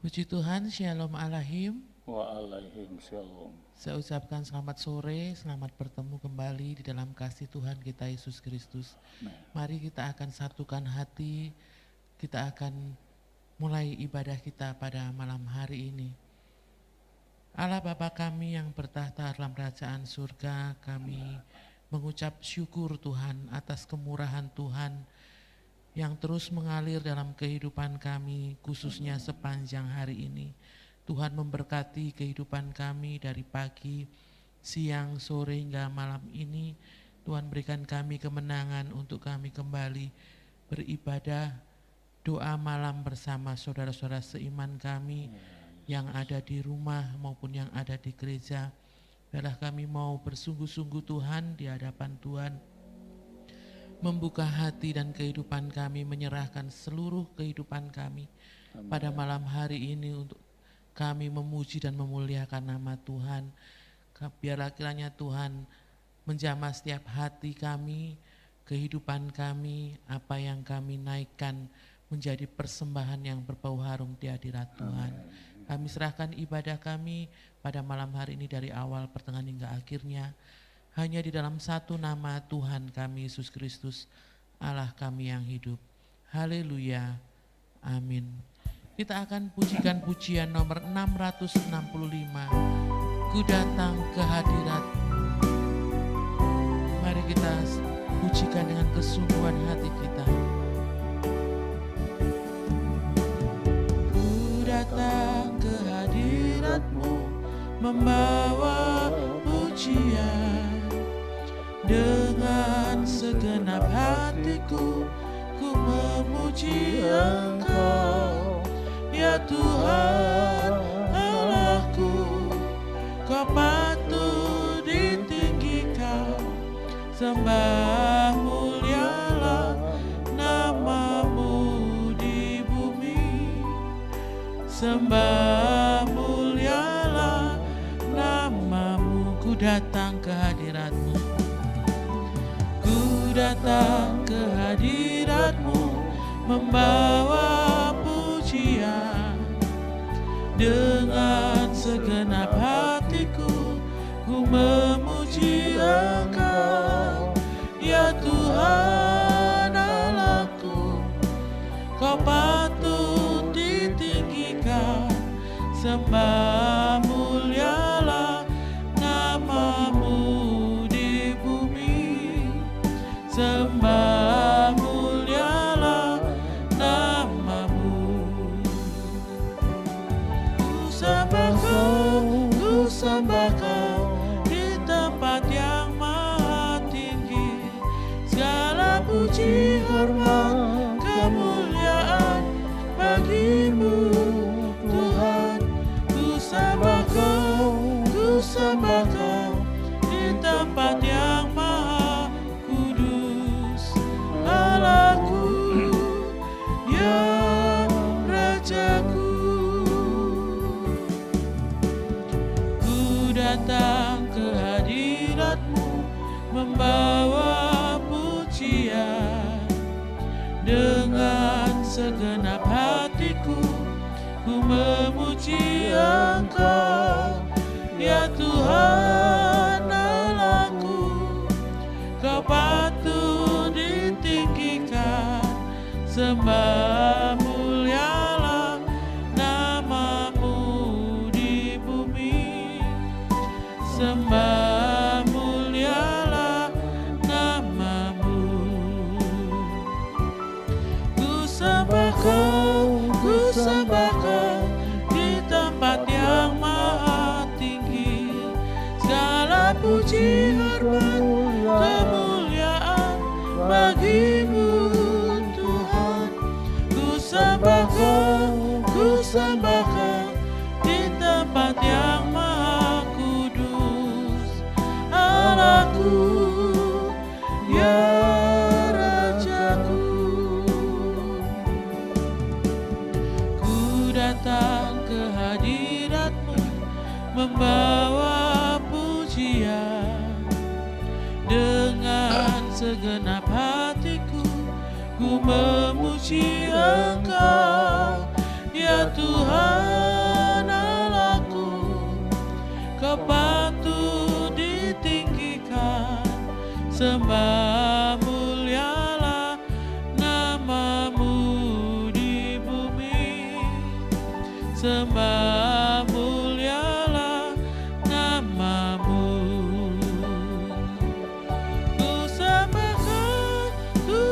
Puji Tuhan, Shalom Alaihim. Wa'alaihim shalom. Saya ucapkan selamat sore, selamat bertemu kembali di dalam kasih Tuhan kita Yesus Kristus. Mari kita akan satukan hati, kita akan mulai ibadah kita pada malam hari ini. Allah Bapa kami yang bertahta dalam kerajaan surga, kami mengucap syukur Tuhan atas kemurahan Tuhan yang terus mengalir dalam kehidupan kami, khususnya sepanjang hari ini. Tuhan memberkati kehidupan kami dari pagi, siang, sore hingga malam ini. Tuhan berikan kami kemenangan untuk kami kembali beribadah, doa malam bersama saudara-saudara seiman kami yang ada di rumah maupun yang ada di gereja. Biarlah kami mau bersungguh-sungguh Tuhan di hadapan Tuhan, membuka hati dan kehidupan kami, menyerahkan seluruh kehidupan kami pada malam hari ini untuk kami memuji dan memuliakan nama Tuhan. Biarlah kiranya Tuhan menjamah setiap hati kami, kehidupan kami, apa yang kami naikkan menjadi persembahan yang berbau harum di hadirat Tuhan. Kami serahkan ibadah kami pada malam hari ini dari awal, pertengahan hingga akhirnya. Hanya di dalam satu nama Tuhan kami Yesus Kristus, Allah kami yang hidup. Haleluya. Amin. Kita akan pujikan pujian nomor 665. Ku datang ke hadirat-Mu. Mari kita pujikan dengan kesungguhan hati kita. Ku datang ke hadirat-Mu, membawa pujian. Dengan segenap hatiku, ku memuji Engkau, ya Tuhan Allahku. Kau patut ditinggikan, sembah mulialah nama-Mu di bumi. Sembah mulialah nama-Mu. Ku datang ke hadirat-Mu, datang ke hadirat-Mu, membawa pujian. Dengan segenap hatiku, ku memuji Engkau, ya Tuhan Allahku. Kau patut ditinggikan, sembah mulialah nama-Mu di bumi. Sembah mulialah nama-Mu. Ku sembah Kau di tempat yang maha tinggi. Segala puji, hormat, kemuliaan bagi-Mu Tuhan. Ku sembah Kau di tempat yang maha Allahku, ya Rajaku. Ku datang ke hadirat-Mu, membawa pujian. Dengan segenap hatiku, ku memuji Engkau, ya Tuhan Allahku. Kau patut ditinggikan, sembah mulialah nama-Mu di bumi. Sembah mulialah nama-Mu. Ku sembah Kau di tempat yang maha tinggi. Segala puji, hormat, kemuliaan bagi-Mu Tuhan. Ku sembah Kau di tempat yang maha kudus. Allahku, ya Rajaku. Ku datang ke hadirat-Mu, membawa pujian. Dengan segenap hatiku, ku memuji Engkau, ya Tuhan. sembah mulialah namamu. Ku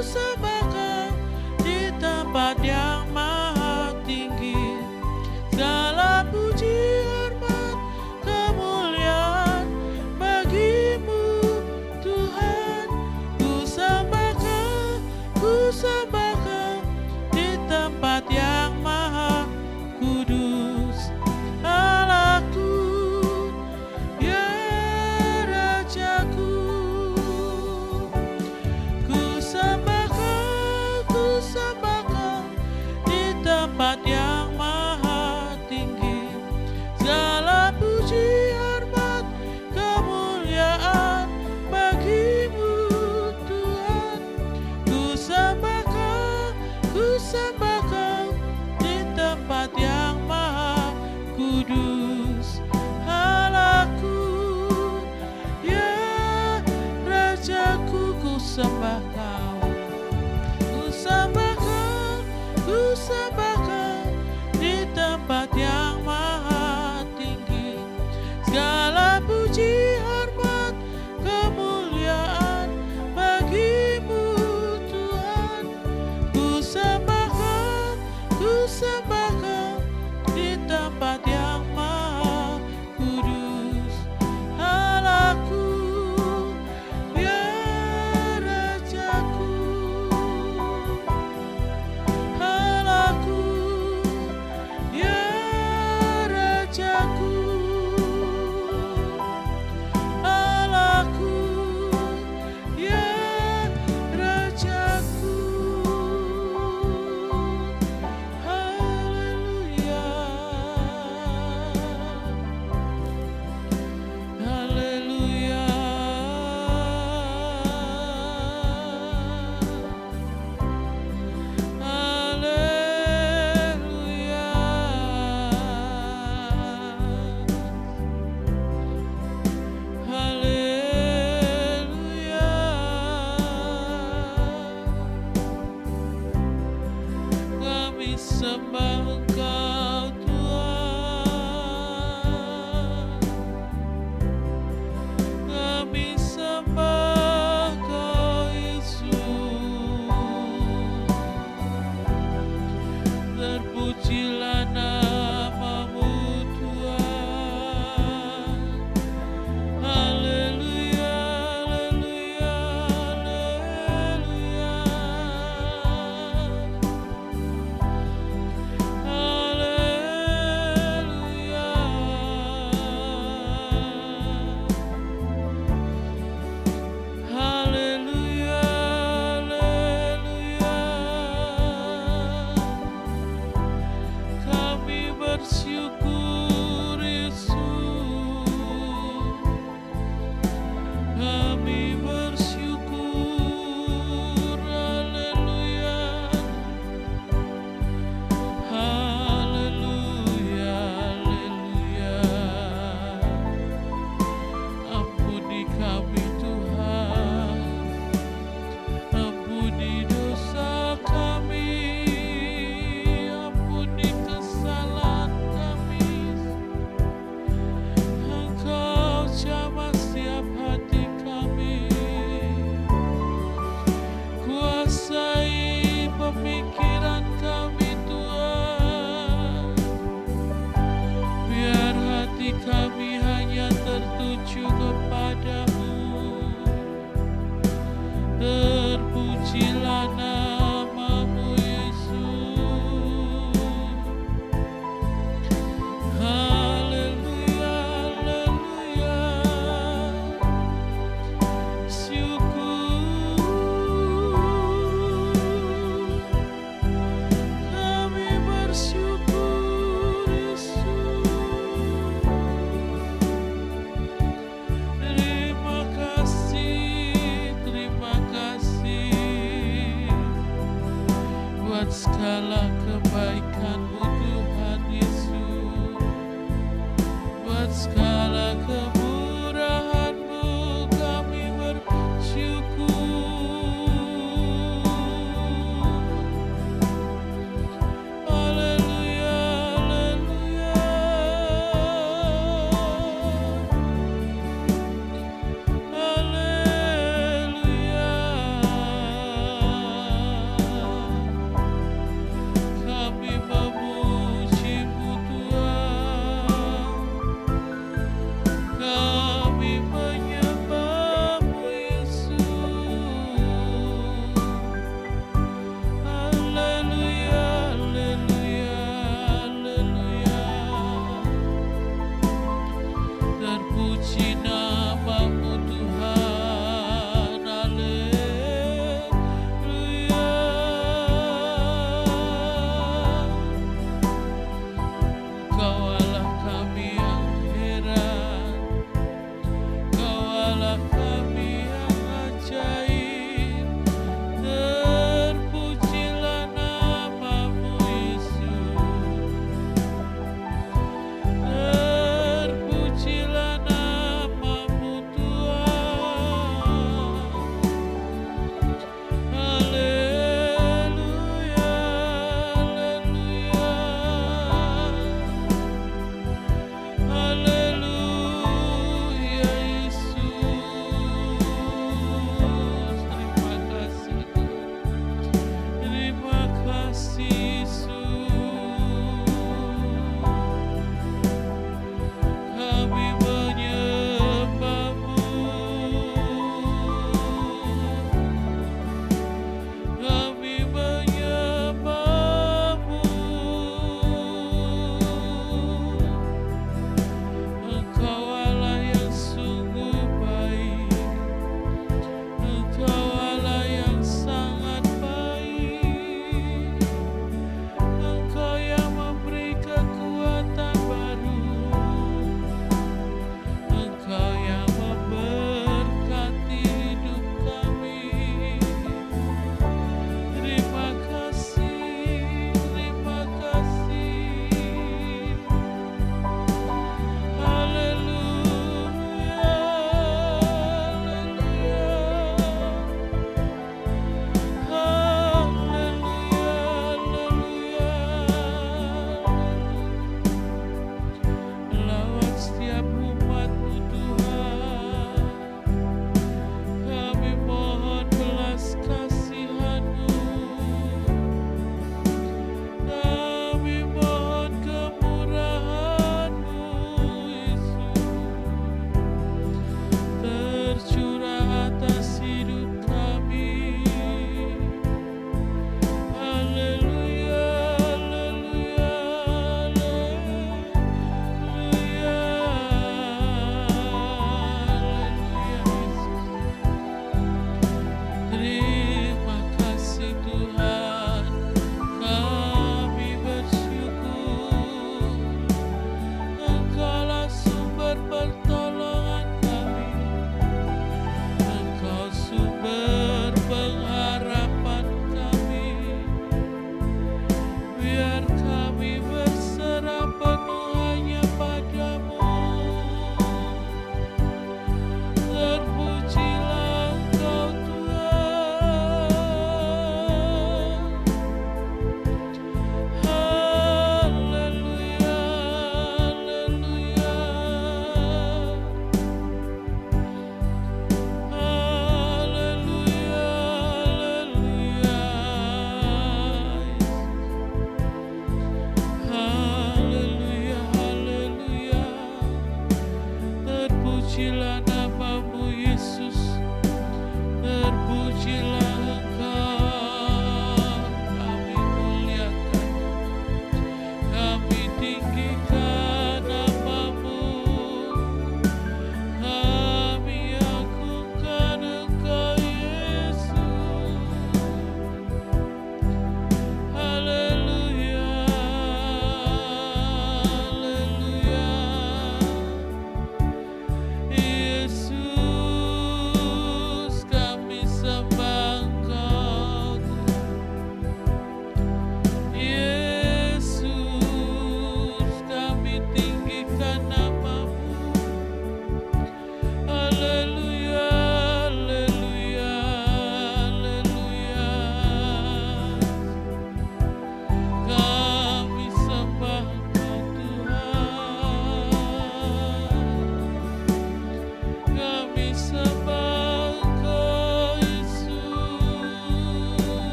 sembahkan di tempat yang maha tinggi, segala puji hormat kemuliaan bagimu Tuhan. Ku sembahkan di tempat yang maha kudus, Allahku, ya Rajaku. Ku sembahkan di tempat yang maha tinggi, segala puji hormat kemuliaan bagimu Tuhan. Ku sembahkan di tempat yang maha kudus, Allahku, ya Rajaku. Ku sembah Kau, ku sembahkan di tempat yang maha tinggi, segala puji hormat kemuliaan bagimu Tuhan. Ku sembahkan di tempat yang maha kudus, Allahku, ya Rajaku. Allahku, ya Rajaku. Allahku, ya Rajaku. Haleluya, haleluya. Haleluya, haleluya. Kami sembah Engkau Tuhan, kami sembah Kau Yesus. Terpujilah namamu Tuhan. Haleluya, haleluya, haleluya. Haleluya, haleluya, haleluya. Kami bersyukur Yesus, kami bersyukur. Haleluya, haleluya, haleluya. Ampuni kami Tuhan, ampuni dosa kami, ampuni kesalahan kami. Engkau jamah setiap hati kami, kuasai pemikiran kami Tuhan, biar hati kami hanya tertuju kepadamu. Terpujilah namamu Yesus. Haleluya, haleluya. Syukur kami bersyukur Yesus. Terima kasih buat segala kebaikan-Mu Tuhan Yesus, buat segala kemurahan-Mu kami bersyukur. Haleluya, haleluya.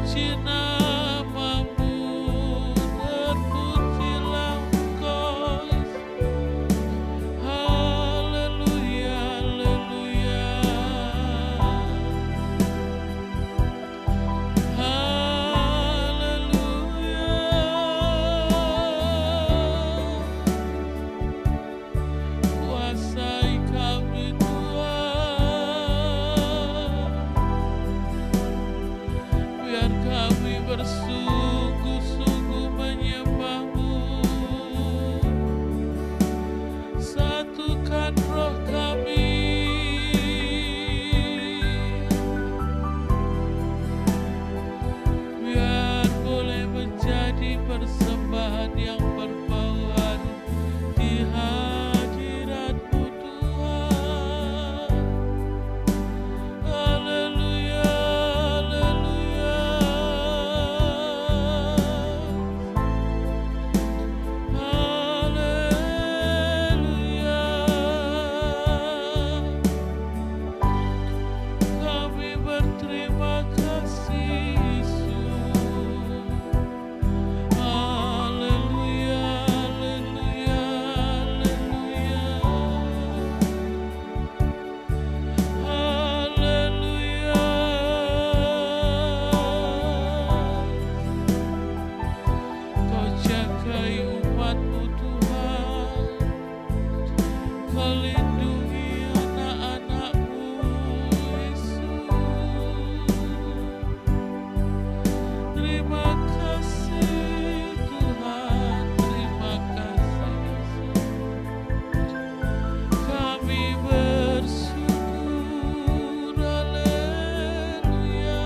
terpuji namamu, terpujilah Engkau. Haleluya, haleluya. Kuasai kami Tuhan, biar kami bersungguh-sungguh menyembah-Mu. Satukan roh kami, biar boleh menjadi persembahan yang berbauan di hadirat-Mu Tuhan. Haleluya, haleluya. Haleluya. Kami berterima kasih Yesus. Haleluya, haleluya, haleluya. Haleluya. Kau jagai umat-Mu Tuhan, Kau lindungi anak-anak-Mu Yesus. Terima kasih Tuhan, terima kasih Yesus. Kami bersyukur, haleluya.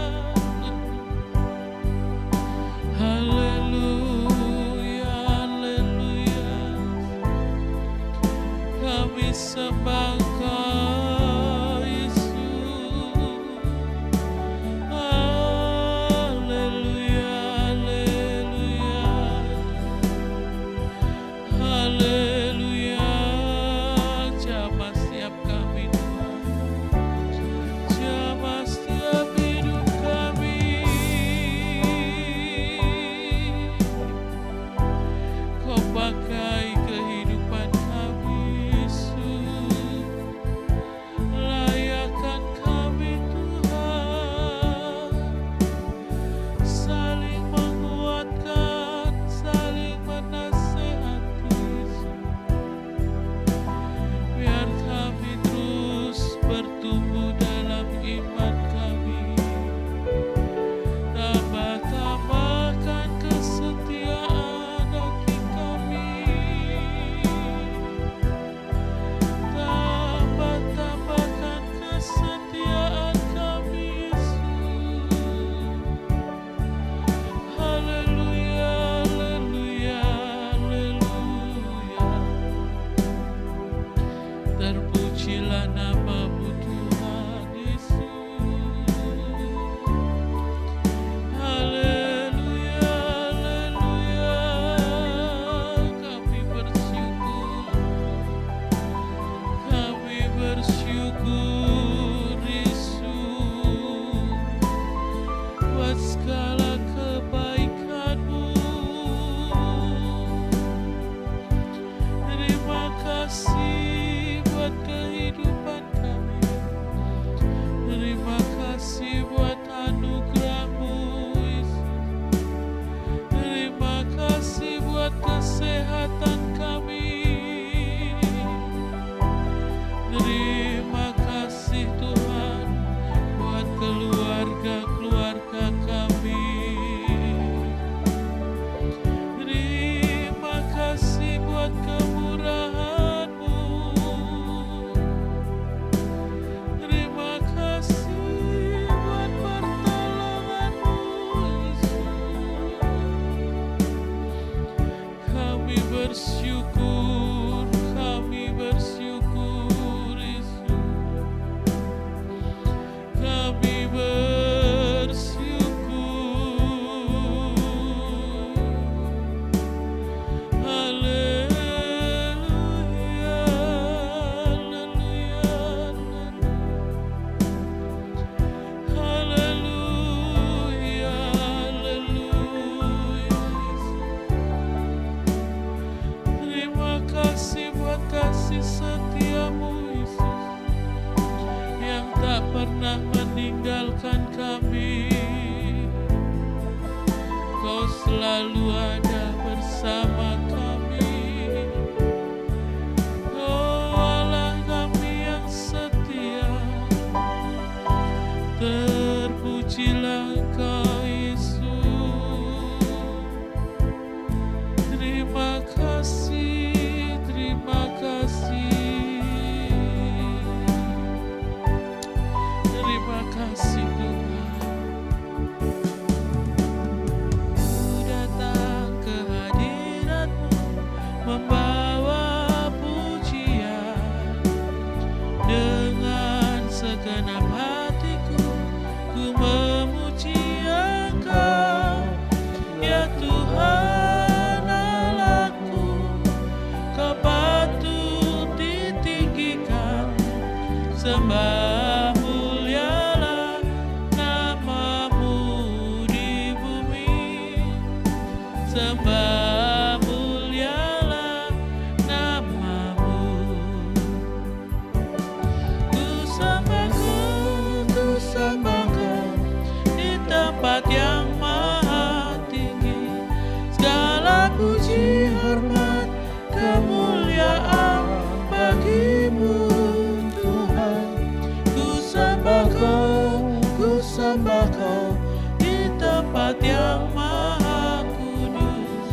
Haleluya, haleluya. Kami sembah Engkau Yesus. Haleluya, haleluya. Haleluya. Jamah setiap kami Tuhan, jamah setiap hidup kami. Kau pakai kehidupan kami Yesus, layakkan kami Tuhan, saling menguatkan, saling menasehati Yesus, biar kami terus bertumbuh dalam iman kami. Tambah-tambahkan kesetiaan hati kami, tambah-tambahkan kesetiaan kami Yesus. Haleluya, haleluya, haleluya. Terpujilah nama-Mu Tuhan Yesus. Haleluya, haleluya. Kami bersyukur Yesus, buat segala kebaikan-Mu. Terima kasih buat kehidupan kami. Terima kasih buat anugerah-Mu Yesus. Terima kasih buat kesehatan kami. Terima kasih Tuhan buat keluarga-keluarga kami. selalu ada bersama kami. Oh Allah kami yang setia, terpujilah Engkau Yesus. Terima kasih, terima kasih. Terima kasih Tuhan. Ku datang ke hadirat-Mu membawa pujian. Dengan segenap hatiku ku memuji Engkau, ya Tuhan Allahku. Kau patut ditinggikan, sembah mulialah nama-Mu di bumi, sembah mulialah nama-Mu. Ku sembah Kau di tempat yang maha tinggi, segala puji hormat kemuliaan bagi-Mu Tuhan. Ku sembah Kau di tempat yang maha kudus.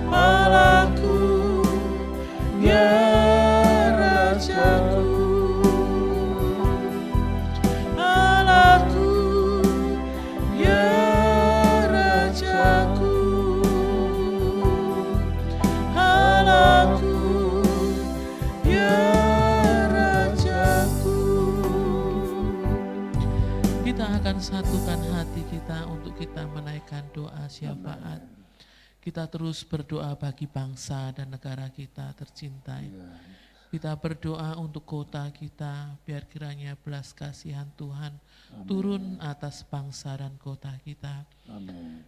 Allahku, ya Rajaku, Allahku, ya Rajaku, Allahku, ya Rajaku. Kita akan satukan hati kita untuk kita menaikkan doa syafaat. Kita terus berdoa bagi bangsa dan negara kita tercintai. Kita berdoa untuk kota kita, biar kiranya belas kasihan Tuhan turun atas bangsa dan kota kita. Amin.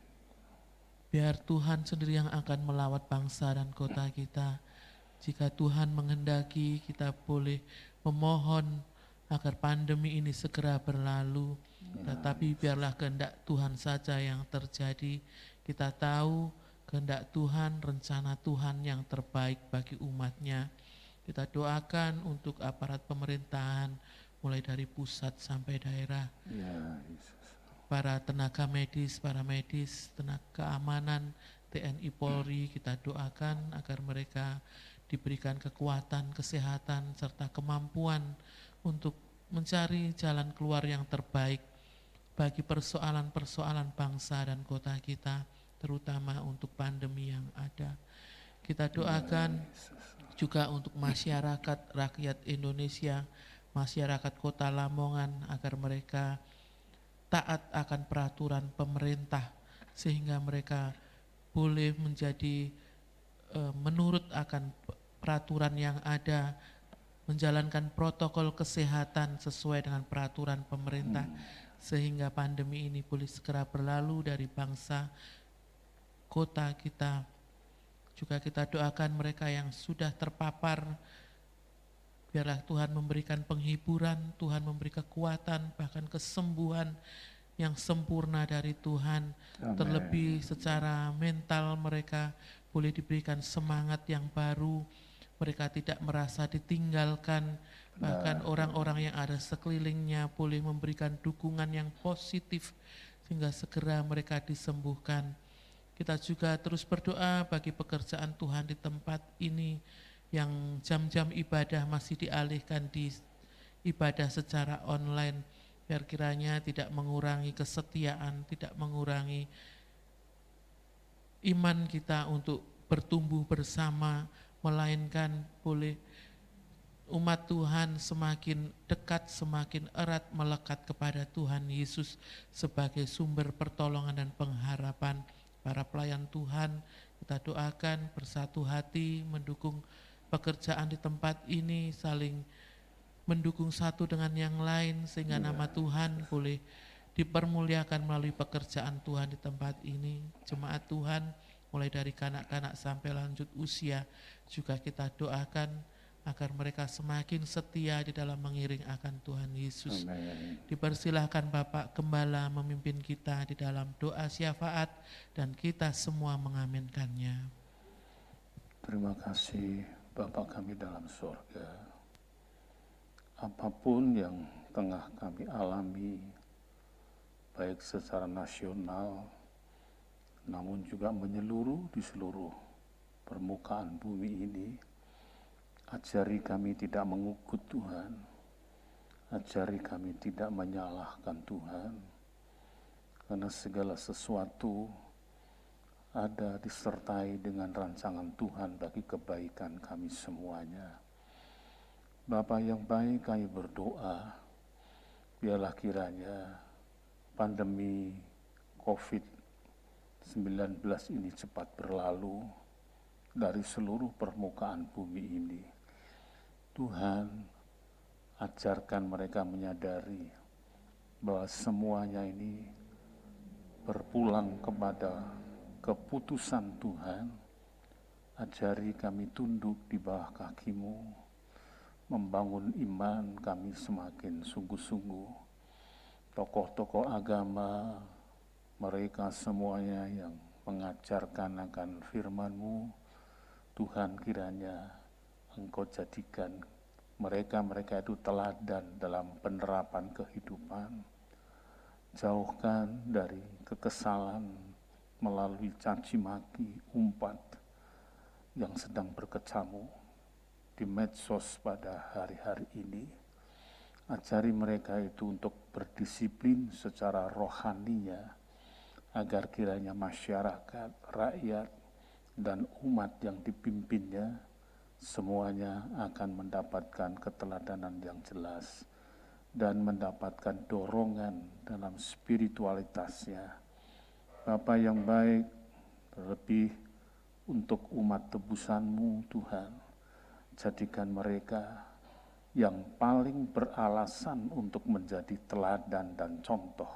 Biar Tuhan sendiri yang akan melawat bangsa dan kota kita. Jika Tuhan menghendaki, kita boleh memohon agar pandemi ini segera berlalu. Tetapi biarlah kehendak Tuhan saja yang terjadi. Kita tahu kehendak Tuhan, rencana Tuhan yang terbaik bagi umatnya. Kita doakan untuk aparat pemerintahan, mulai dari pusat sampai daerah. Ya, Yesus. Para tenaga medis, para medis, tenaga keamanan, TNI Polri, kita doakan agar mereka diberikan kekuatan, kesehatan, serta kemampuan untuk mencari jalan keluar yang terbaik bagi persoalan-persoalan bangsa dan kota kita, terutama untuk pandemi yang ada. Kita doakan juga untuk masyarakat, rakyat Indonesia, masyarakat kota Lamongan, agar mereka taat akan peraturan pemerintah, sehingga mereka boleh menjadi menurut akan peraturan yang ada, menjalankan protokol kesehatan sesuai dengan peraturan pemerintah, sehingga pandemi ini boleh segera berlalu dari bangsa, kota kita. Juga kita doakan mereka yang sudah terpapar, biarlah Tuhan memberikan penghiburan, Tuhan memberi kekuatan, bahkan kesembuhan yang sempurna dari Tuhan. Amen. Terlebih secara mental mereka boleh diberikan semangat yang baru, mereka tidak merasa ditinggalkan, bahkan orang-orang yang ada sekelilingnya boleh memberikan dukungan yang positif sehingga segera mereka disembuhkan. Kita juga terus berdoa bagi pekerjaan Tuhan di tempat ini yang jam-jam ibadah masih dialihkan di ibadah secara online, biar kiranya tidak mengurangi kesetiaan, tidak mengurangi iman kita untuk bertumbuh bersama, melainkan boleh umat Tuhan semakin dekat, semakin erat melekat kepada Tuhan Yesus sebagai sumber pertolongan dan pengharapan. Para pelayan Tuhan, kita doakan bersatu hati mendukung pekerjaan di tempat ini, saling mendukung satu dengan yang lain, sehingga nama Tuhan boleh dipermuliakan melalui pekerjaan Tuhan di tempat ini. Jemaat Tuhan, mulai dari kanak-kanak sampai lanjut usia, juga kita doakan agar mereka semakin setia di dalam mengiring akan Tuhan Yesus. Amin. Dipersilahkan Bapak Gembala memimpin kita di dalam doa syafaat dan kita semua mengaminkannya. Terima kasih Bapa kami dalam surga. Apapun yang tengah kami alami, baik secara nasional, namun juga menyeluruh di seluruh permukaan bumi ini, ajari kami tidak mengukut Tuhan, ajari kami tidak menyalahkan Tuhan, karena segala sesuatu ada disertai dengan rancangan Tuhan bagi kebaikan kami semuanya. Bapa yang baik, kami berdoa, biarlah kiranya pandemi COVID-19 ini cepat berlalu dari seluruh permukaan bumi ini. Tuhan, ajarkan mereka menyadari bahwa semuanya ini berpulang kepada keputusan Tuhan. Ajari kami tunduk di bawah kaki-Mu, membangun iman kami semakin sungguh-sungguh. Tokoh-tokoh agama, mereka semuanya yang mengajarkan akan firman-Mu, Tuhan kiranya Engkau jadikan mereka itu teladan dalam penerapan kehidupan. Jauhkan dari kekesalan melalui caci maki, umpat yang sedang berkecamuk di medsos pada hari-hari ini. Ajari mereka itu untuk berdisiplin secara rohaninya, agar kiranya masyarakat, rakyat, dan umat yang dipimpinnya semuanya akan mendapatkan keteladanan yang jelas dan mendapatkan dorongan dalam spiritualitasnya. Bapa yang baik, terlebih untuk umat tebusan-Mu Tuhan, jadikan mereka yang paling beralasan untuk menjadi teladan dan contoh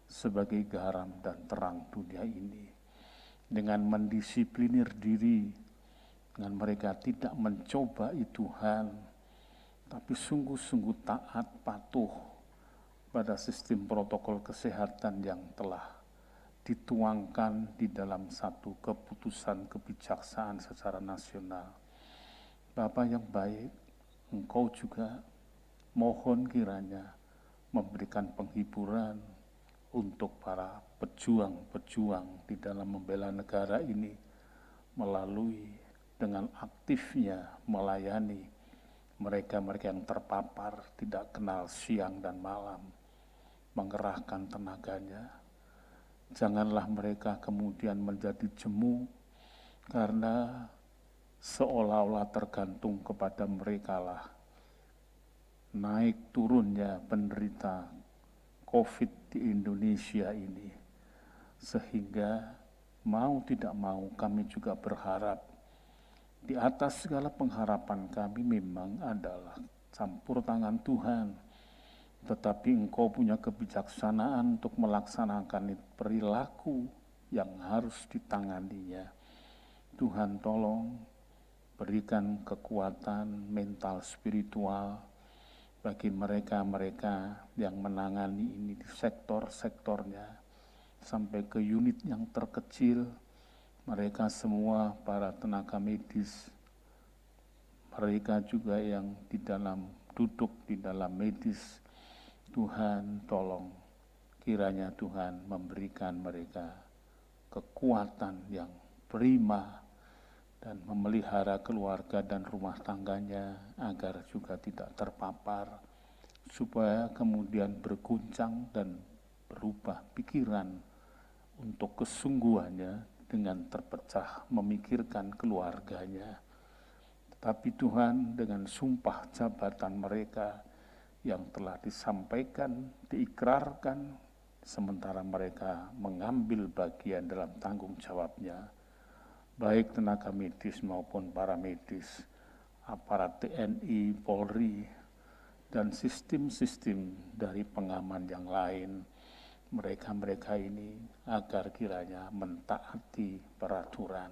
sebagai garam dan terang dunia ini. Dengan mendisiplinir diri, dengan mereka tidak mencobai Tuhan, tapi sungguh-sungguh taat patuh pada sistem protokol kesehatan yang telah dituangkan di dalam satu keputusan kebijaksanaan secara nasional. Bapa yang baik, Engkau juga mohon kiranya memberikan penghiburan untuk para pejuang-pejuang di dalam membela negara ini, melalui dengan aktifnya melayani mereka-mereka yang terpapar, tidak kenal siang dan malam, mengerahkan tenaganya. Janganlah mereka kemudian menjadi jemu karena seolah-olah tergantung kepada merekalah naik turunnya penderita COVID di Indonesia ini. Sehingga mau tidak mau kami juga berharap, di atas segala pengharapan kami memang adalah campur tangan Tuhan, tetapi Engkau punya kebijaksanaan untuk melaksanakan perilaku yang harus ditanganinya. Tuhan tolong berikan kekuatan mental spiritual bagi mereka-mereka yang menangani ini di sektor-sektornya, sampai ke unit yang terkecil. Mereka semua para tenaga medis, mereka juga yang duduk di dalam medis. Tuhan tolong kiranya Tuhan memberikan mereka kekuatan yang prima dan memelihara keluarga dan rumah tangganya agar juga tidak terpapar, supaya kemudian berguncang dan berubah pikiran untuk kesungguhannya dengan terpecah memikirkan keluarganya. Tetapi Tuhan, dengan sumpah jabatan mereka yang telah disampaikan, diikrarkan, sementara mereka mengambil bagian dalam tanggung jawabnya, baik tenaga medis maupun para medis, aparat TNI, Polri, dan sistem-sistem dari pengaman yang lain, mereka-mereka ini agar kiranya mentaati peraturan.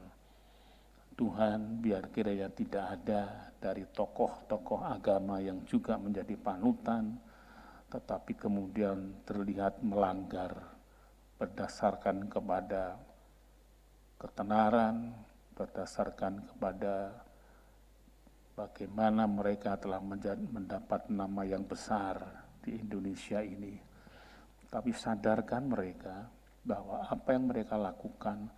Tuhan, biar kiranya tidak ada dari tokoh-tokoh agama yang juga menjadi panutan, tetapi kemudian terlihat melanggar berdasarkan kepada ketenaran, berdasarkan kepada bagaimana mereka telah mendapat nama yang besar di Indonesia ini. Tapi sadarkan mereka bahwa apa yang mereka lakukan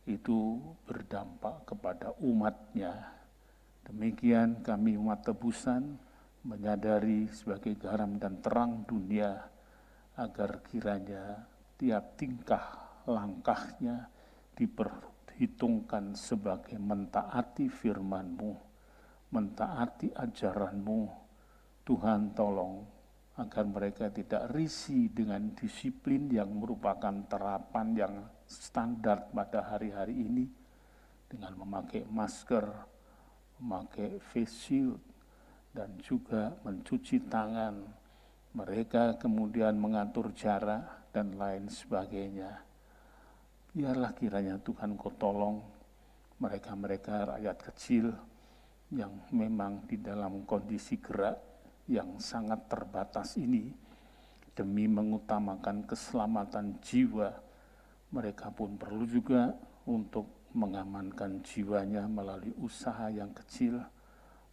itu berdampak kepada umatnya. Demikian kami umat tebusan menyadari sebagai garam dan terang dunia, agar kiranya tiap tingkah langkahnya diperhitungkan sebagai mentaati firman-Mu, mentaati ajaran-Mu. Tuhan tolong agar mereka tidak risih dengan disiplin yang merupakan terapan yang standar pada hari-hari ini, dengan memakai masker, memakai face shield, dan juga mencuci tangan. Mereka kemudian mengatur jarak dan lain sebagainya. Biarlah kiranya Tuhan Kau tolong mereka-mereka rakyat kecil yang memang di dalam kondisi gerak yang sangat terbatas ini, demi mengutamakan keselamatan jiwa. Mereka pun perlu juga untuk mengamankan jiwanya melalui usaha yang kecil,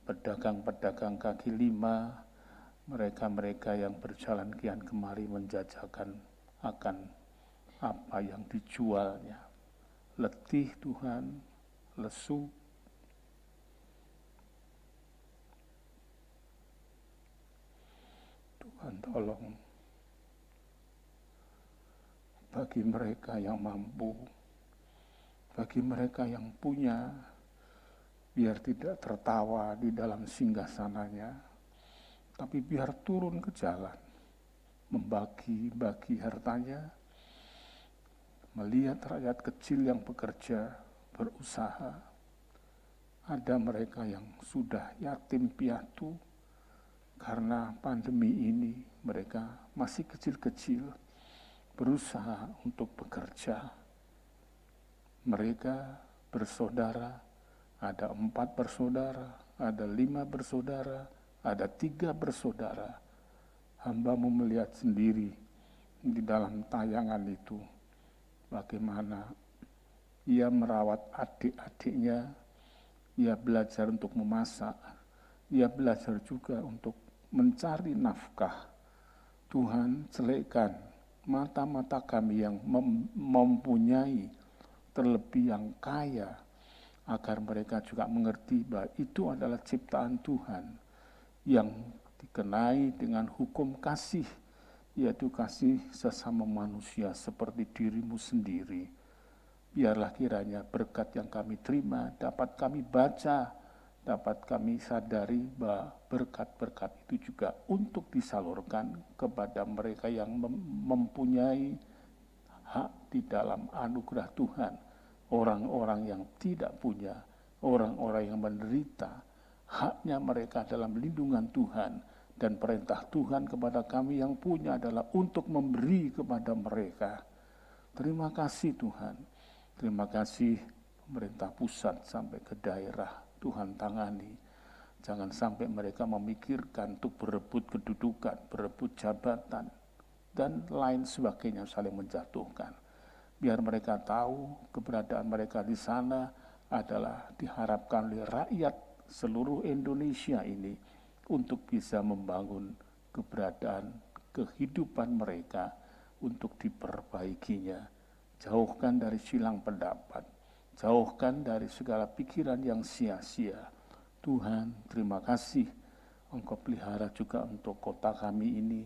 pedagang-pedagang kaki lima, mereka-mereka yang berjalan kian kemari menjajakan akan apa yang dijualnya. Letih Tuhan, lesu. Tuhan tolong bagi mereka yang mampu, bagi mereka yang punya, biar tidak tertawa di dalam singgasananya, tapi biar turun ke jalan, membagi-bagi hartanya, melihat rakyat kecil yang bekerja, berusaha. Ada mereka yang sudah yatim piatu karena pandemi ini, mereka masih kecil-kecil, berusaha untuk bekerja. Mereka bersaudara, ada 4 bersaudara, ada 5 bersaudara, ada 3 bersaudara. Hamba-Mu melihat sendiri di dalam tayangan itu, bagaimana ia merawat adik-adiknya, ia belajar untuk memasak, ia belajar juga untuk mencari nafkah. Tuhan, celekkan mata-mata kami yang mempunyai, terlebih yang kaya, agar mereka juga mengerti bahwa itu adalah ciptaan Tuhan yang dikenai dengan hukum kasih, yaitu kasih sesama manusia seperti diri-Mu sendiri. Biarlah kiranya berkat yang kami terima dapat kami baca, dapat kami sadari bahwa berkat-berkat itu juga untuk disalurkan kepada mereka yang mempunyai hak di dalam anugerah Tuhan. Orang-orang yang tidak punya, orang-orang yang menderita, haknya mereka dalam lindungan Tuhan. Dan perintah Tuhan kepada kami yang punya adalah untuk memberi kepada mereka. Terima kasih Tuhan. Terima kasih pemerintah pusat sampai ke daerah. Tuhan tangani, jangan sampai mereka memikirkan untuk berebut kedudukan, berebut jabatan, dan lain sebagainya saling menjatuhkan. Biar mereka tahu keberadaan mereka di sana adalah diharapkan oleh rakyat seluruh Indonesia ini untuk bisa membangun keberadaan kehidupan mereka untuk diperbaikinya. Jauhkan dari silang pendapat, jauhkan dari segala pikiran yang sia-sia. Tuhan, terima kasih Engkau pelihara juga untuk kota kami ini,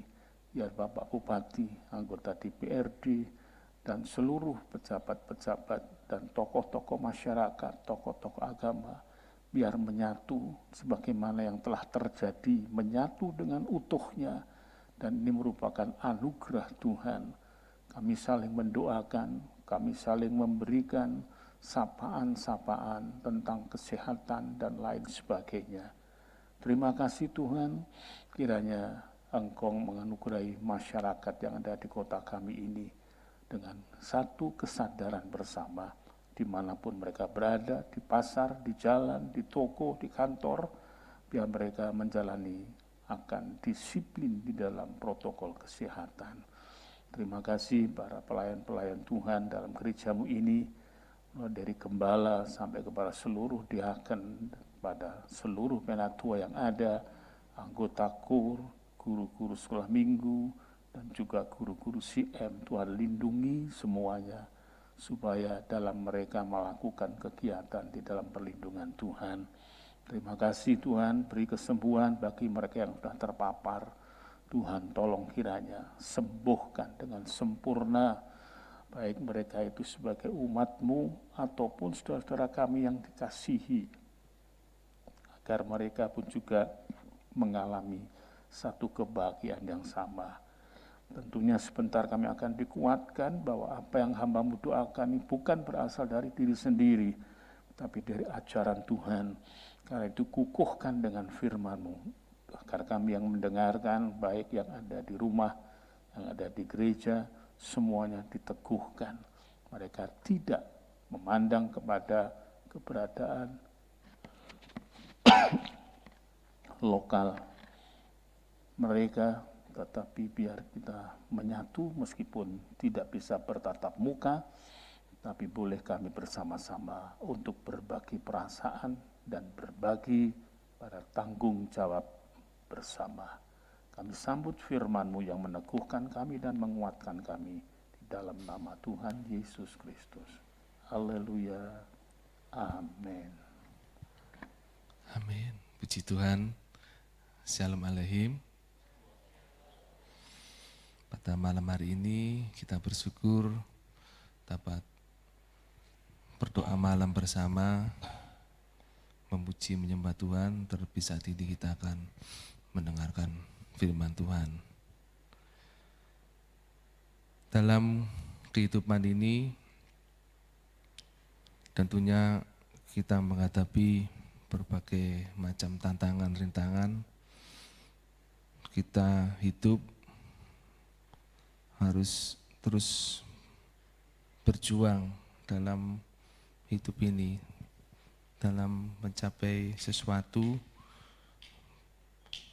biar Bapak Bupati, anggota DPRD, dan seluruh pejabat-pejabat dan tokoh-tokoh masyarakat, tokoh-tokoh agama, biar menyatu sebagaimana yang telah terjadi, menyatu dengan utuhnya, dan ini merupakan anugerah Tuhan. Kami saling mendoakan, kami saling memberikan sapaan-sapaan tentang kesehatan dan lain sebagainya. Terima kasih Tuhan, kiranya Engkau menganugerahi masyarakat yang ada di kota kami ini dengan satu kesadaran bersama. dimanapun mereka berada, di pasar, di jalan, di toko, di kantor, biar mereka menjalani akan disiplin di dalam protokol kesehatan. Terima kasih para pelayan-pelayan Tuhan dalam gerejamu ini, dari gembala sampai kepada seluruh diaken, pada seluruh penatua yang ada, anggota KUR, guru-guru sekolah minggu, dan juga guru-guru CM. Tuhan lindungi semuanya, supaya dalam mereka melakukan kegiatan di dalam perlindungan Tuhan. Terima kasih Tuhan, beri kesembuhan bagi mereka yang sudah terpapar. Tuhan tolong kiranya sembuhkan dengan sempurna, baik mereka itu sebagai umat-Mu ataupun saudara-saudara kami yang dikasihi, agar mereka pun juga mengalami satu kebahagiaan yang sama. Tentunya sebentar kami akan dikuatkan bahwa apa yang hamba-Mu doakan ini bukan berasal dari diri sendiri, tapi dari ajaran Tuhan. Karena itu kukuhkan dengan firman-Mu, agar kami yang mendengarkan, baik yang ada di rumah, yang ada di gereja, semuanya diteguhkan. Mereka tidak memandang kepada keberadaan lokal mereka, tetapi biar kita menyatu meskipun tidak bisa bertatap muka, tapi boleh kami bersama-sama untuk berbagi perasaan dan berbagi pada tanggung jawab bersama. Kami sambut firman-Mu yang meneguhkan kami dan menguatkan kami di dalam nama Tuhan Yesus Kristus. Haleluya. Amin. Amin. Puji Tuhan. Shalom Aleihim. Pada malam hari ini kita bersyukur dapat berdoa malam bersama, memuji menyembah Tuhan. Terlebih saat ini kita akan mendengarkan firman Tuhan. Dalam kehidupan ini tentunya kita menghadapi berbagai macam tantangan, rintangan. Kita hidup harus terus berjuang dalam hidup ini, dalam mencapai sesuatu.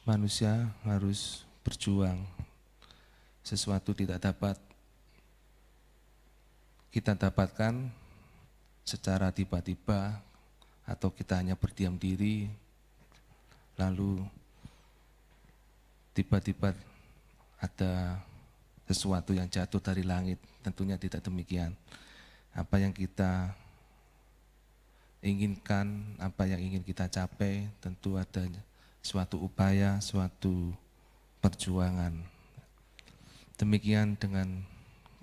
Manusia harus berjuang. Sesuatu tidak dapat kita dapatkan secara tiba-tiba, atau kita hanya berdiam diri, lalu tiba-tiba ada sesuatu yang jatuh dari langit. Tentunya tidak demikian. Apa yang kita inginkan, apa yang ingin kita capai, tentu ada suatu upaya, suatu perjuangan. Demikian dengan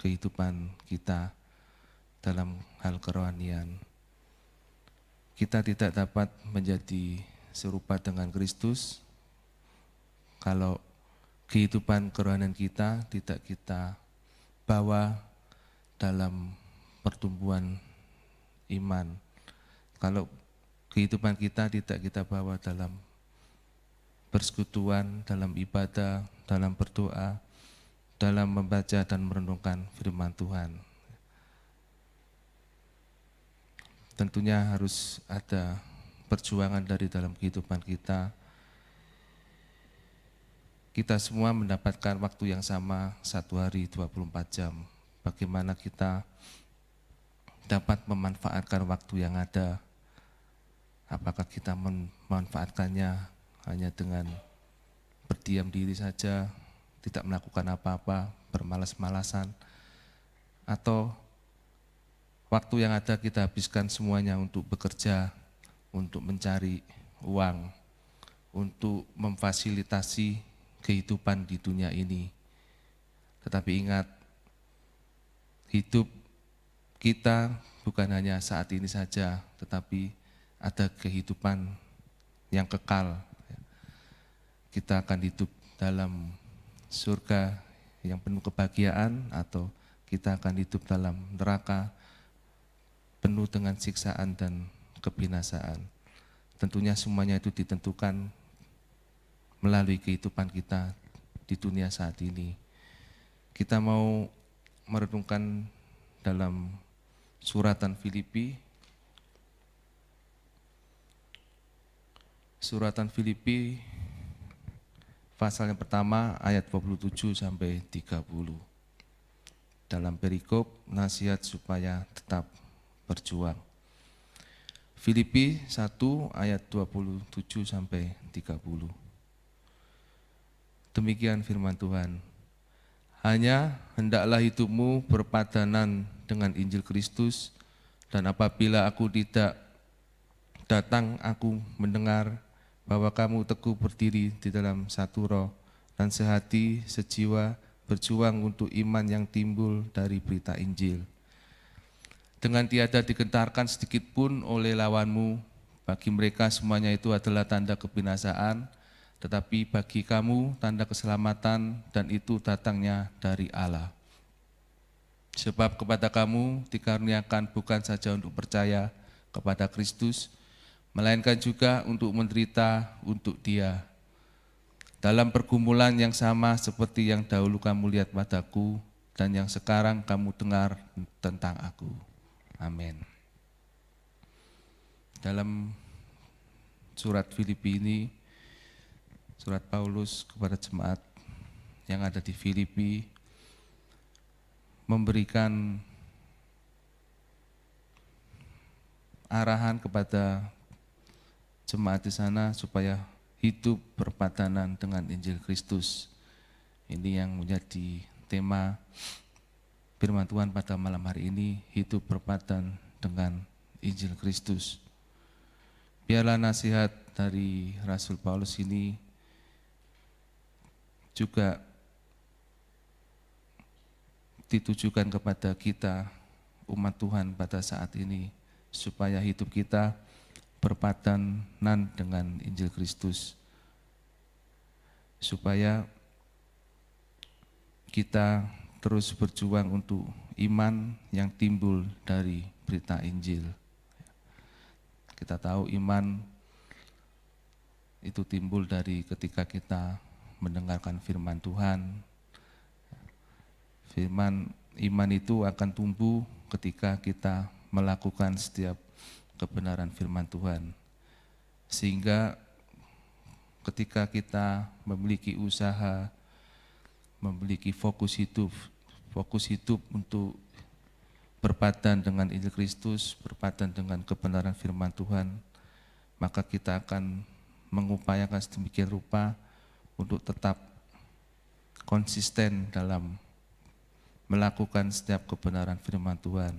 kehidupan kita dalam hal kerohanian. Kita tidak dapat menjadi serupa dengan Kristus kalau kehidupan kerohanian kita tidak kita bawa dalam pertumbuhan iman. Kalau kehidupan kita tidak kita bawa dalam persekutuan, dalam ibadah, dalam berdoa, dalam membaca dan merenungkan firman Tuhan. Tentunya harus ada perjuangan dari dalam kehidupan kita. Kita semua mendapatkan waktu yang sama, 1 hari 24 jam. Bagaimana kita dapat memanfaatkan waktu yang ada? Apakah kita memanfaatkannya hanya dengan berdiam diri saja, tidak melakukan apa-apa, bermalas-malasan, atau waktu yang ada kita habiskan semuanya untuk bekerja, untuk mencari uang, untuk memfasilitasi kehidupan di dunia ini. Tetapi ingat, hidup kita bukan hanya saat ini saja, tetapi ada kehidupan yang kekal. Kita akan hidup dalam surga yang penuh kebahagiaan, atau kita akan hidup dalam neraka penuh dengan siksaan dan kebinasaan. Tentunya semuanya itu ditentukan melalui kehidupan kita di dunia saat ini. Kita mau merenungkan dalam Suratan Filipi. Suratan Filipi pasal yang pertama ayat 27 sampai 30. Dalam perikop nasihat supaya tetap berjuang. Filipi 1 ayat 27 sampai 30. Demikian firman Tuhan. Hanya hendaklah hidupmu berpadanan dengan Injil Kristus, dan apabila aku tidak datang, aku mendengar bahwa kamu teguh berdiri di dalam satu roh dan sehati, sejiwa, berjuang untuk iman yang timbul dari berita Injil. Dengan tiada digentarkan sedikit pun oleh lawanmu, bagi mereka semuanya itu adalah tanda kebinasaan, tetapi bagi kamu tanda keselamatan, dan itu datangnya dari Allah. Sebab kepada kamu dikaruniakan bukan saja untuk percaya kepada Kristus, melainkan juga untuk menderita untuk Dia, dalam pergumulan yang sama seperti yang dahulu kamu lihat padaku dan yang sekarang kamu dengar tentang aku. Amin. Dalam surat Filipi ini, surat Paulus kepada jemaat yang ada di Filipi, memberikan arahan kepada jemaat di sana supaya hidup berpadanan dengan Injil Kristus. Ini yang menjadi tema firman Tuhan pada malam hari ini, hidup berpadan dengan Injil Kristus. Biarlah nasihat dari Rasul Paulus ini juga ditujukan kepada kita, umat Tuhan pada saat ini, supaya hidup kita berpadanan dengan Injil Kristus, supaya kita terus berjuang untuk iman yang timbul dari berita Injil. Kita tahu iman itu timbul dari ketika kita mendengarkan firman Tuhan. Iman itu akan tumbuh ketika kita melakukan setiap kebenaran firman Tuhan. Sehingga ketika kita memiliki usaha, memiliki fokus hidup untuk berpadan dengan Injil Kristus, berpadan dengan kebenaran firman Tuhan, maka kita akan mengupayakan sedemikian rupa untuk tetap konsisten dalam melakukan setiap kebenaran firman Tuhan.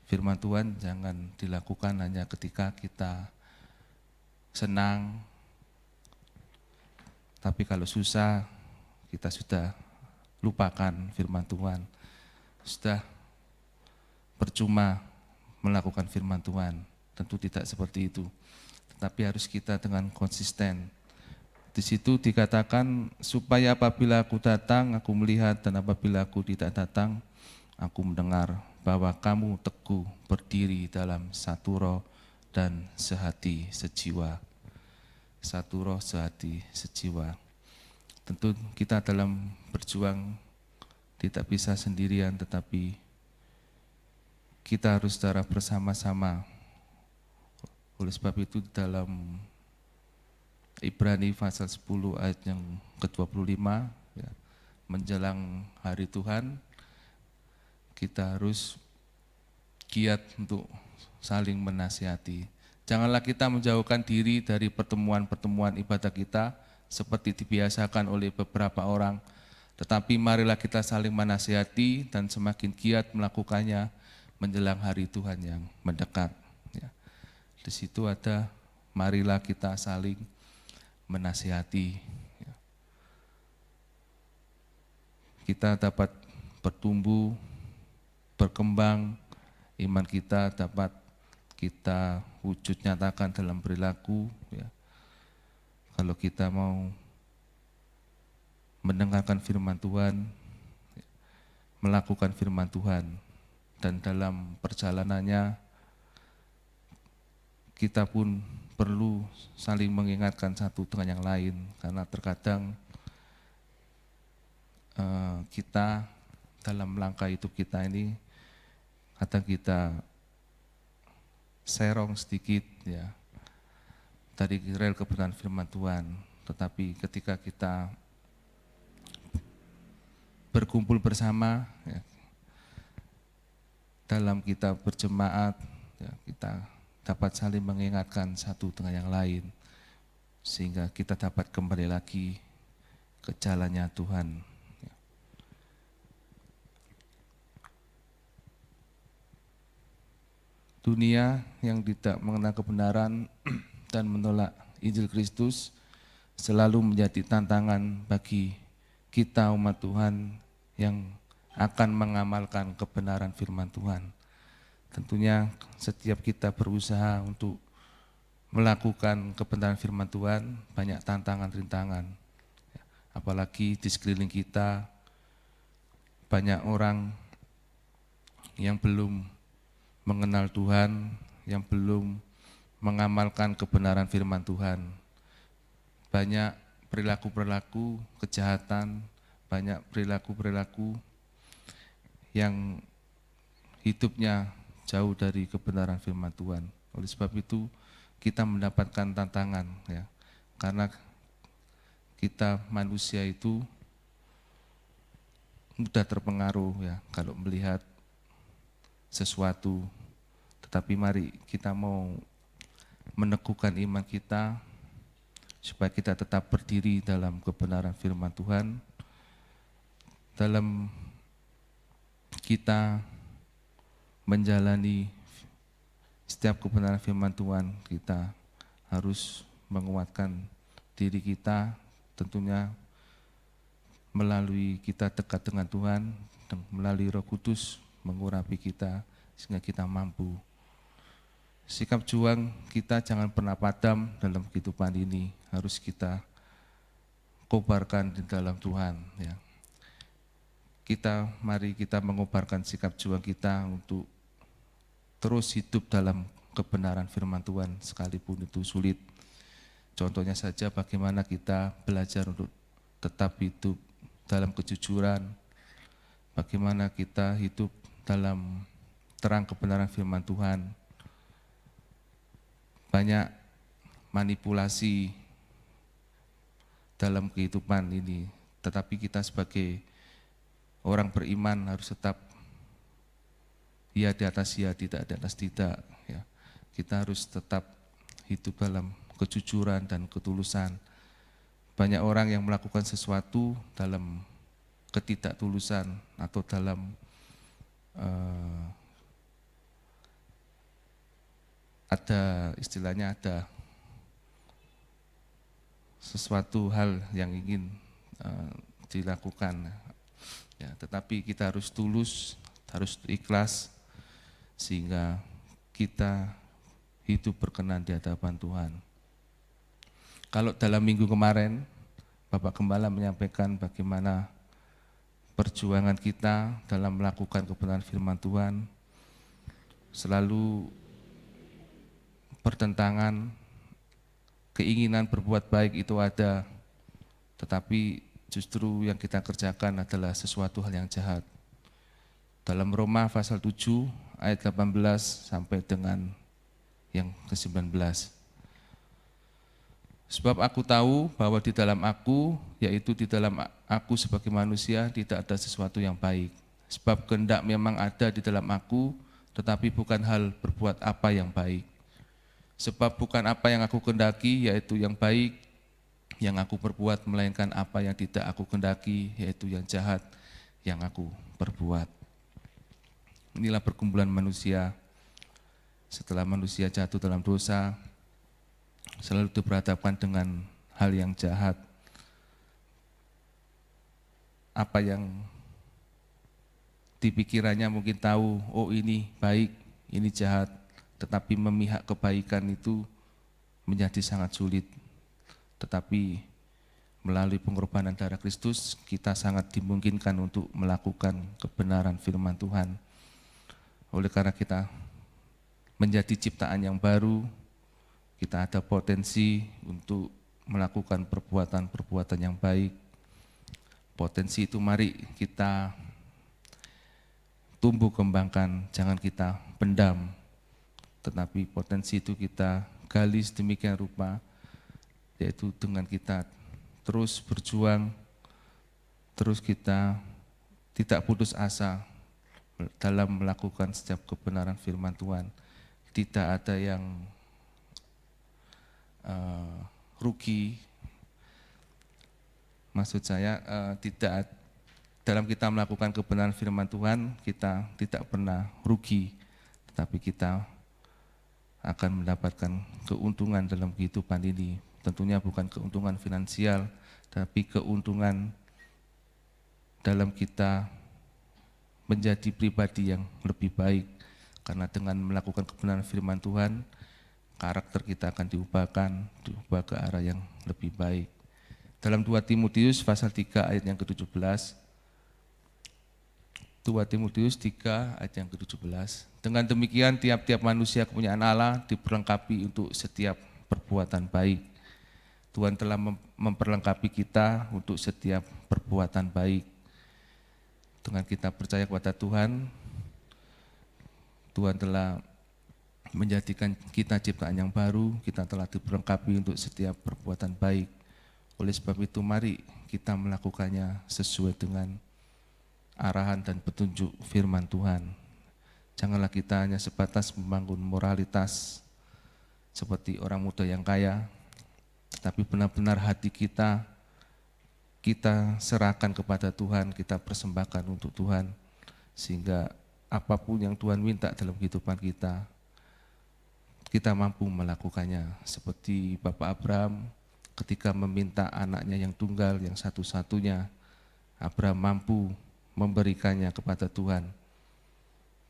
Firman Tuhan jangan dilakukan hanya ketika kita senang, tapi kalau susah kita sudah lupakan firman Tuhan, sudah percuma melakukan firman Tuhan. Tentu tidak seperti itu, tetapi harus kita dengan konsisten. Di situ dikatakan, supaya apabila aku datang, aku melihat, dan apabila aku tidak datang, aku mendengar bahwa kamu teguh berdiri dalam satu roh dan sehati sejiwa. Satu roh, sehati, sejiwa. Tentu kita dalam berjuang tidak bisa sendirian, tetapi kita harus secara bersama-sama. Oleh sebab itu dalam Ibrani pasal 10 ayat yang ke-25, ya, menjelang hari Tuhan, kita harus giat untuk saling menasihati. Janganlah kita menjauhkan diri dari pertemuan-pertemuan ibadah kita seperti dibiasakan oleh beberapa orang, tetapi marilah kita saling menasihati dan semakin giat melakukannya menjelang hari Tuhan yang mendekat. Ya. Di situ ada marilah kita saling menasihati. Ya. Kita dapat bertumbuh, berkembang, iman kita dapat kita wujud nyatakan dalam perilaku. Ya. Kalau kita mau mendengarkan firman Tuhan, melakukan firman Tuhan, dan dalam perjalanannya kita pun perlu saling mengingatkan satu dengan yang lain, karena terkadang kita dalam langkah hidup kita ini kadang kita serong sedikit ya dari rel kebenaran firman Tuhan, tetapi ketika kita berkumpul bersama ya, dalam kita berjemaat ya, kita dapat saling mengingatkan satu dengan yang lain sehingga kita dapat kembali lagi ke jalannya Tuhan. Dunia yang tidak mengenal kebenaran dan menolak Injil Kristus selalu menjadi tantangan bagi kita umat Tuhan yang akan mengamalkan kebenaran firman Tuhan. Tentunya setiap kita berusaha untuk melakukan kebenaran firman Tuhan, banyak tantangan-rintangan. Apalagi di sekeliling kita banyak orang yang belum mengenal Tuhan, yang belum mengamalkan kebenaran firman Tuhan. Banyak perilaku-perilaku kejahatan, banyak perilaku-perilaku yang hidupnya jauh dari kebenaran firman Tuhan. Oleh sebab itu kita mendapatkan tantangan ya. Karena kita manusia itu mudah terpengaruh ya kalau melihat sesuatu, tetapi mari kita mau meneguhkan iman kita supaya kita tetap berdiri dalam kebenaran firman Tuhan. Dalam kita menjalani setiap kebenaran firman Tuhan, kita harus menguatkan diri kita, tentunya melalui kita dekat dengan Tuhan, dan melalui Roh Kudus mengurapi kita sehingga kita mampu. Sikap juang kita jangan pernah padam dalam kehidupan ini, harus kita kobarkan di dalam Tuhan ya. Mari kita mengobarkan sikap juang kita untuk terus hidup dalam kebenaran firman Tuhan sekalipun itu sulit. Contohnya saja bagaimana kita belajar untuk tetap hidup dalam kejujuran, bagaimana kita hidup dalam terang kebenaran firman Tuhan. Banyak manipulasi dalam kehidupan ini, tetapi kita sebagai orang beriman harus tetap ya di atas ya, tidak di atas tidak ya. Kita harus tetap hidup dalam kejujuran dan ketulusan. Banyak orang yang melakukan sesuatu dalam ketidaktulusan atau dalam ada istilahnya ada sesuatu hal yang ingin dilakukan ya, tetapi kita harus tulus, harus ikhlas sehingga kita hidup berkenan di hadapan Tuhan. Kalau dalam minggu kemarin Bapak Gembala menyampaikan bagaimana perjuangan kita dalam melakukan kebenaran firman Tuhan selalu bertentangan, keinginan berbuat baik itu ada, tetapi justru yang kita kerjakan adalah sesuatu hal yang jahat. Dalam Roma pasal 7 ayat 18 sampai dengan yang ke-19. Sebab aku tahu bahwa di dalam aku, yaitu di dalam aku sebagai manusia, tidak ada sesuatu yang baik. Sebab kehendak memang ada di dalam aku, tetapi bukan hal berbuat apa yang baik. Sebab bukan apa yang aku kehendaki, yaitu yang baik, yang aku perbuat, melainkan apa yang tidak aku kehendaki, yaitu yang jahat, yang aku perbuat. Inilah pergumulan manusia. Setelah manusia jatuh dalam dosa, selalu berhadapan dengan hal yang jahat. Apa yang dipikirannya mungkin tahu, oh ini baik, ini jahat, tetapi memihak kebaikan itu menjadi sangat sulit. Tetapi melalui pengorbanan darah Kristus, kita sangat dimungkinkan untuk melakukan kebenaran firman Tuhan. Oleh karena kita menjadi ciptaan yang baru, kita ada potensi untuk melakukan perbuatan-perbuatan yang baik. Potensi itu mari kita tumbuh kembangkan, jangan kita pendam, tetapi potensi itu kita gali sedemikian rupa, yaitu dengan kita terus berjuang, terus kita tidak putus asa dalam melakukan setiap kebenaran firman Tuhan. Tidak ada yang rugi. Maksud saya tidak dalam kita melakukan kebenaran firman Tuhan, kita tidak pernah rugi, tetapi kita akan mendapatkan keuntungan dalam kehidupan ini. Tentunya bukan keuntungan finansial, tapi keuntungan dalam kita menjadi pribadi yang lebih baik. Karena dengan melakukan kebenaran firman Tuhan, karakter kita akan diubah ke arah yang lebih baik. Dalam 2 Timotius pasal 3 ayat yang ke-17, 2 Timotius 3 ayat yang ke-17. Dengan demikian tiap-tiap manusia kepunyaan Allah diperlengkapi untuk setiap perbuatan baik. Tuhan telah memperlengkapi kita untuk setiap perbuatan baik. Dengan kita percaya kepada Tuhan, Tuhan telah menjadikan kita ciptaan yang baru, kita telah diperlengkapi untuk setiap perbuatan baik. Oleh sebab itu mari kita melakukannya sesuai dengan arahan dan petunjuk firman Tuhan. Janganlah kita hanya sebatas membangun moralitas seperti orang muda yang kaya, tapi benar-benar hati kita serahkan kepada Tuhan, kita persembahkan untuk Tuhan, sehingga apapun yang Tuhan minta dalam kehidupan kita mampu melakukannya. Seperti Bapak Abraham ketika meminta anaknya yang tunggal, yang satu-satunya, Abraham mampu memberikannya kepada Tuhan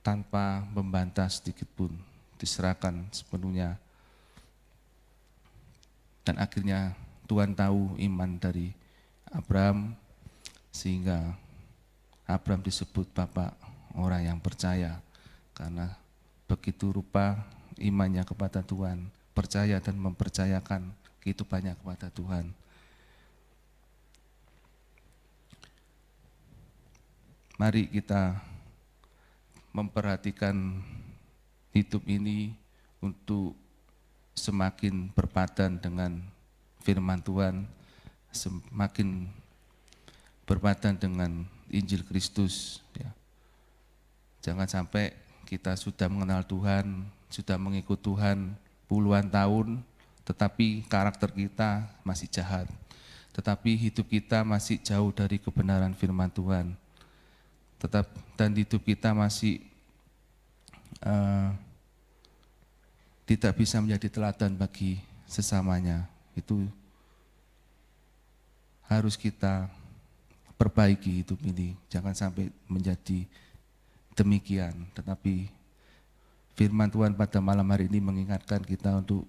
tanpa membantah sedikit pun, diserahkan sepenuhnya. Dan akhirnya Tuhan tahu iman dari Abraham, sehingga Abraham disebut bapak orang yang percaya, karena begitu rupa imannya kepada Tuhan, percaya dan mempercayakan kehidupannya kepada Tuhan. Mari kita memperhatikan hidup ini untuk semakin berpadan dengan firman Tuhan, semakin berpadan dengan Injil Kristus. Ya. Jangan sampai kita sudah mengenal Tuhan, sudah mengikut Tuhan puluhan tahun, tetapi karakter kita masih jahat, tetapi hidup kita masih jauh dari kebenaran firman Tuhan. Dan hidup kita masih tidak bisa menjadi teladan bagi sesamanya. Itu harus kita perbaiki hidup ini, jangan sampai menjadi demikian. Tetapi firman Tuhan pada malam hari ini mengingatkan kita untuk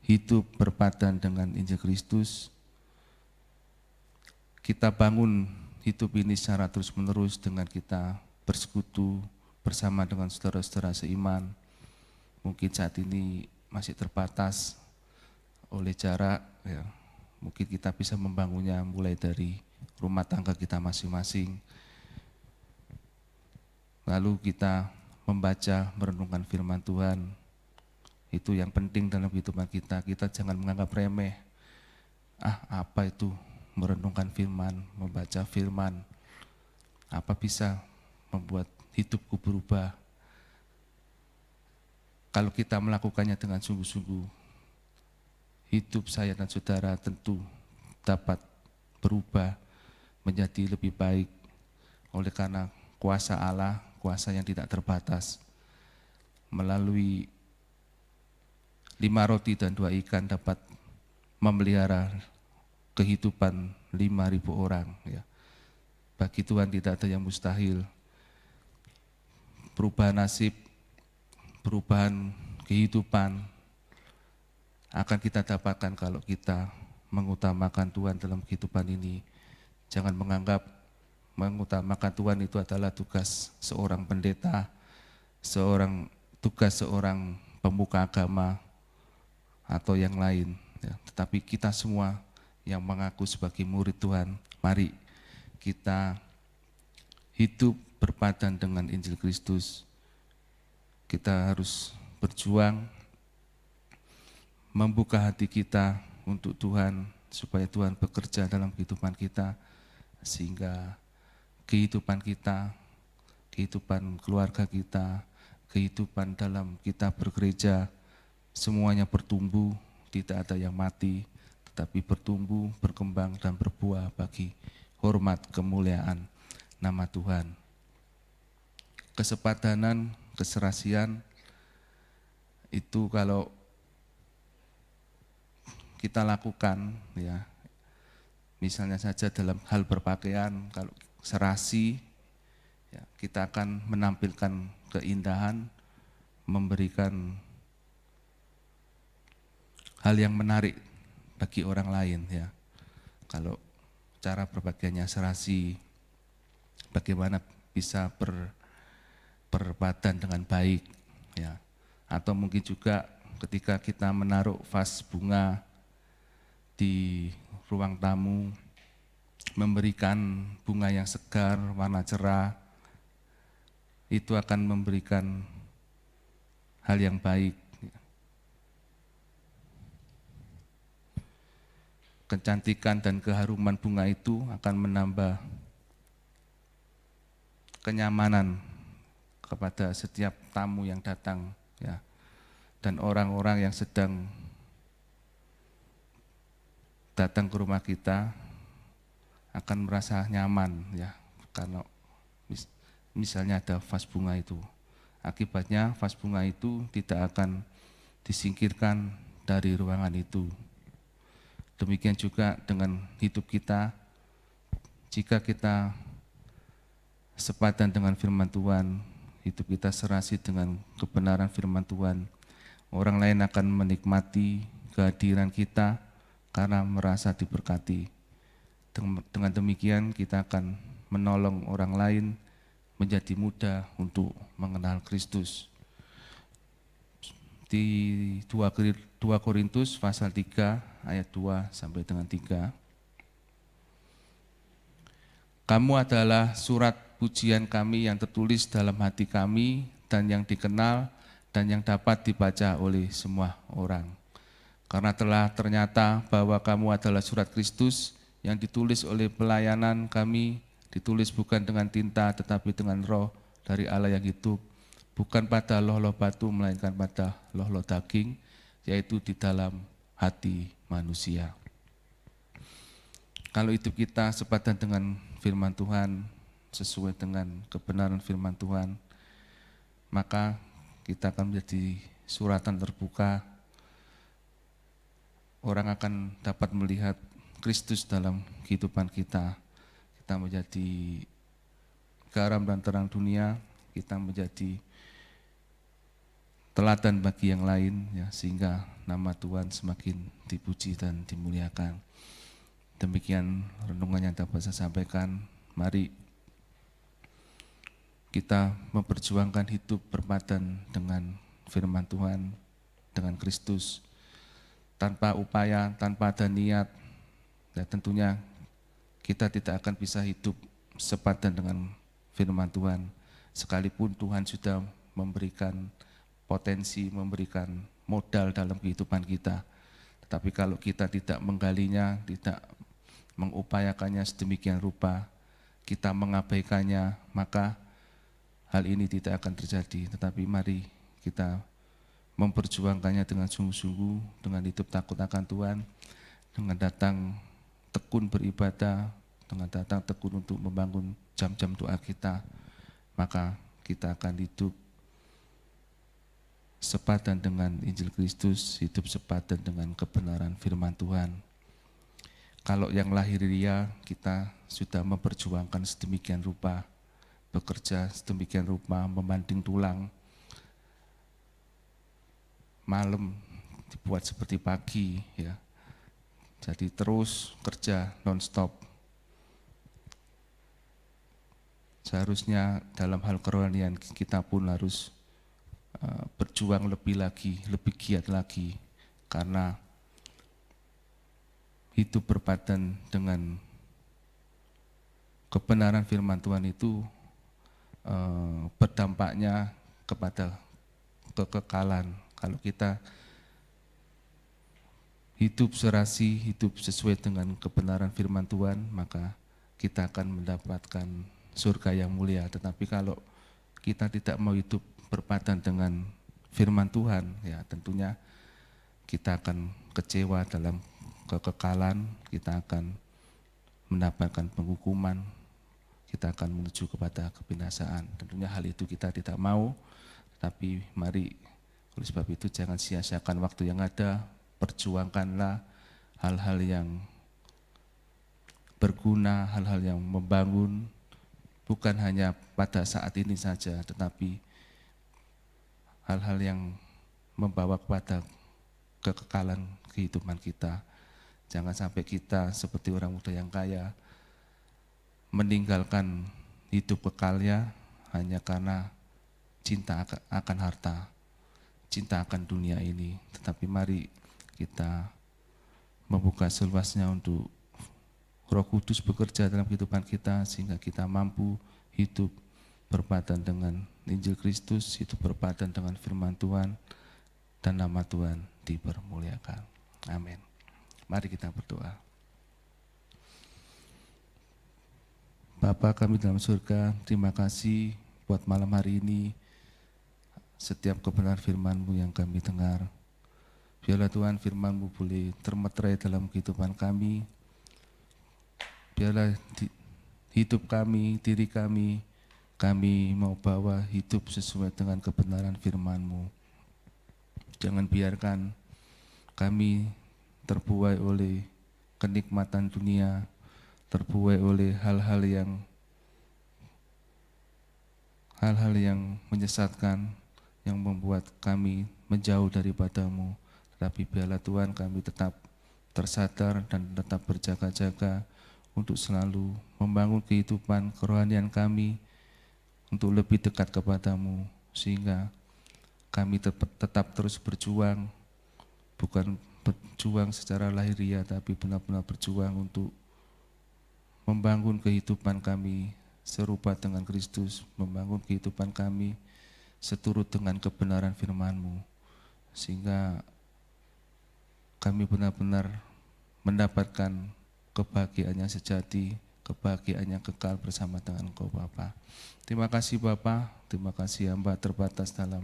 hidup berpadan dengan Injil Kristus. Kita bangun hidup ini secara terus-menerus dengan kita bersekutu bersama dengan saudara-saudara seiman. Mungkin saat ini masih terbatas oleh jarak, ya. Mungkin kita bisa membangunnya mulai dari rumah tangga kita masing-masing. Lalu kita membaca, merenungkan firman Tuhan. Itu yang penting dalam kehidupan kita. Kita jangan menganggap remeh. Apa itu merenungkan firman, membaca firman? Apa bisa membuat hidupku berubah? Kalau kita melakukannya dengan sungguh-sungguh, hidup saya dan saudara tentu dapat berubah menjadi lebih baik oleh karena kuasa Allah, kuasa yang tidak terbatas. Melalui 5 roti dan 2 ikan dapat memelihara kehidupan 5.000 orang. Ya. Bagi Tuhan tidak ada yang mustahil. Perubahan nasib, perubahan kehidupan akan kita dapatkan kalau kita mengutamakan Tuhan dalam kehidupan ini. Jangan menganggap mengutamakan Tuhan itu adalah tugas seorang pendeta, tugas seorang pemuka agama atau yang lain. Ya. Tetapi kita semua yang mengaku sebagai murid Tuhan, mari kita hidup berpadan dengan Injil Kristus. Kita harus berjuang membuka hati kita untuk Tuhan, supaya Tuhan bekerja dalam kehidupan kita, sehingga kehidupan kita, kehidupan keluarga kita, kehidupan dalam kita bergereja, semuanya bertumbuh, tidak ada yang mati, tetapi bertumbuh, berkembang, dan berbuah bagi hormat kemuliaan nama Tuhan. Kesepadanan, keserasian, itu kalau kita lakukan, ya, misalnya saja dalam hal berpakaian, kalau serasi, ya, kita akan menampilkan keindahan, memberikan hal yang menarik bagi orang lain, ya. Kalau cara berpakaiannya serasi, bagaimana bisa berpadan dengan baik, ya. Atau mungkin juga ketika kita menaruh vas bunga di ruang tamu, memberikan bunga yang segar, warna cerah, itu akan memberikan hal yang baik. Kecantikan dan keharuman bunga itu akan menambah kenyamanan kepada setiap tamu yang datang, ya, dan orang-orang yang sedang datang ke rumah kita akan merasa nyaman, ya, karena misalnya ada vas bunga itu. Akibatnya vas bunga itu tidak akan disingkirkan dari ruangan itu. Demikian juga dengan hidup kita, jika kita sepadan dengan firman Tuhan, hidup kita serasi dengan kebenaran firman Tuhan, orang lain akan menikmati kehadiran kita karena merasa diberkati. Dengan demikian kita akan menolong orang lain menjadi mudah untuk mengenal Kristus. Di 2 Korintus pasal 3 ayat 2 sampai dengan 3. Kamu adalah surat pujian kami yang tertulis dalam hati kami dan yang dikenal dan yang dapat dibaca oleh semua orang. Karena telah ternyata bahwa kamu adalah surat Kristus yang ditulis oleh pelayanan kami, ditulis bukan dengan tinta tetapi dengan roh dari Allah yang hidup, bukan pada loh-loh batu melainkan pada loh-loh daging, yaitu di dalam hati manusia. Kalau hidup kita sepadan dengan firman Tuhan, sesuai dengan kebenaran firman Tuhan, maka kita akan menjadi suratan terbuka. Orang akan dapat melihat Kristus dalam kehidupan kita. Kita menjadi garam dan terang dunia, kita menjadi teladan bagi yang lain, ya, sehingga nama Tuhan semakin dipuji dan dimuliakan. Demikian renungan yang dapat saya sampaikan. Mari kita memperjuangkan hidup berpadan dengan firman Tuhan, dengan Kristus, tanpa upaya, tanpa ada niat, ya tentunya kita tidak akan bisa hidup sepadan dengan firman Tuhan, sekalipun Tuhan sudah memberikan potensi, memberikan modal dalam kehidupan kita. Tetapi kalau kita tidak menggalinya, tidak mengupayakannya sedemikian rupa, kita mengabaikannya, maka hal ini tidak akan terjadi. Tetapi mari kita memperjuangkannya dengan sungguh-sungguh, dengan hidup takut akan Tuhan, dengan datang tekun beribadah, dengan datang tekun untuk membangun jam-jam doa kita, maka kita akan hidup sepadan dengan Injil Kristus, hidup sepadan dengan kebenaran firman Tuhan. Kalau yang lahiriah kita sudah memperjuangkan sedemikian rupa, bekerja sedemikian rupa, membanding tulang, malam dibuat seperti pagi, ya. Jadi terus kerja non-stop. Seharusnya dalam hal kerohanian kita pun harus berjuang lebih lagi, lebih giat lagi, karena hidup berpadan dengan kebenaran firman Tuhan itu berdampaknya kepada kekekalan. Kalau kita hidup serasi, hidup sesuai dengan kebenaran firman Tuhan, maka kita akan mendapatkan surga yang mulia. Tetapi kalau kita tidak mau hidup berpadan dengan firman Tuhan, ya tentunya kita akan kecewa dalam kekekalan, kita akan mendapatkan penghukuman, kita akan menuju kepada kebinasaan. Tentunya hal itu kita tidak mau, tapi mari oleh sebab itu jangan sia-siakan waktu yang ada, perjuangkanlah hal-hal yang berguna, hal-hal yang membangun, bukan hanya pada saat ini saja, tetapi hal-hal yang membawa kepada kekekalan kehidupan kita. Jangan sampai kita seperti orang muda yang kaya, meninggalkan hidup kekalnya hanya karena cinta akan harta, cinta akan dunia ini. Tetapi mari kita membuka seluasnya untuk Roh Kudus bekerja dalam kehidupan kita, sehingga kita mampu hidup berpadan dengan Injil Kristus, hidup berpadan dengan firman Tuhan, dan nama Tuhan dipermuliakan. Amin. Mari kita berdoa. Bapa kami dalam surga, terima kasih buat malam hari ini, setiap kebenaran firman-Mu yang kami dengar. Biarlah Tuhan firman-Mu boleh termeterai dalam kehidupan kami. Biarlah hidup kami, diri kami mau bawa hidup sesuai dengan kebenaran firman-Mu. Jangan biarkan kami terbuai oleh kenikmatan dunia, terbuai oleh hal-hal yang menyesatkan, yang membuat kami menjauh daripada-Mu. Tetapi biarlah Tuhan kami tetap tersadar dan tetap berjaga-jaga untuk selalu membangun kehidupan kerohanian kami untuk lebih dekat kepada-Mu, sehingga kami tetap terus berjuang, bukan berjuang secara lahiriah, tapi benar-benar berjuang untuk membangun kehidupan kami serupa dengan Kristus, membangun kehidupan kami seturut dengan kebenaran firman-Mu, sehingga kami benar-benar mendapatkan kebahagiaan yang sejati, kebahagiaan yang kekal bersama dengan Engkau Bapa. Terima kasih Bapa, terima kasih hamba terbatas dalam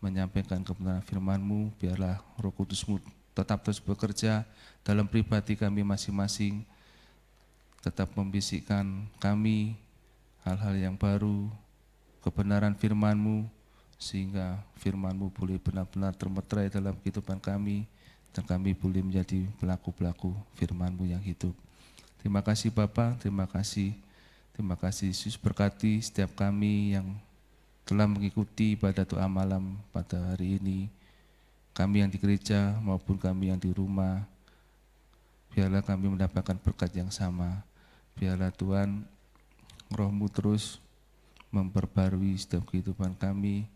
menyampaikan kebenaran firman-Mu. Biarlah Roh Kudus-Mu tetap terus bekerja dalam pribadi kami masing-masing, tetap membisikkan kami hal-hal yang baru, kebenaran firman-Mu, sehingga firman-Mu boleh benar-benar termeterai dalam kehidupan kami, dan kami boleh menjadi pelaku-pelaku firman-Mu yang hidup. Terima kasih Bapa, terima kasih Yesus, berkati setiap kami yang telah mengikuti ibadah doa malam pada hari ini, kami yang di gereja maupun kami yang di rumah. Biarlah kami mendapatkan berkat yang sama. Biarlah Tuhan Roh-Mu terus memperbarui setiap kehidupan kami,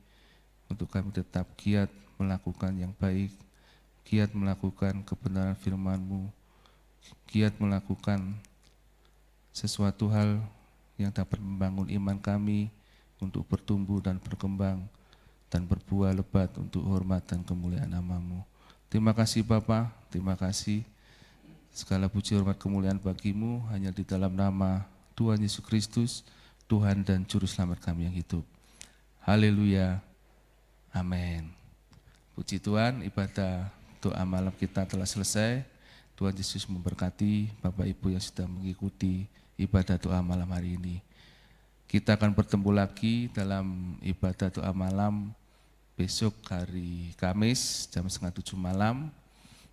untuk kami tetap giat melakukan yang baik, giat melakukan kebenaran firman-Mu, giat melakukan sesuatu hal yang dapat membangun iman kami untuk bertumbuh dan berkembang dan berbuah lebat untuk hormat dan kemuliaan nama-Mu. Terima kasih Bapa, terima kasih. Segala puji hormat kemuliaan bagi-Mu hanya di dalam nama Tuhan Yesus Kristus, Tuhan dan Juru Selamat kami yang hidup. Haleluya, amin. Puji Tuhan, ibadah doa malam kita telah selesai. Tuhan Yesus memberkati Bapak Ibu yang sudah mengikuti ibadah doa malam hari ini. Kita akan bertemu lagi dalam ibadah doa malam besok hari Kamis jam 6:30 malam,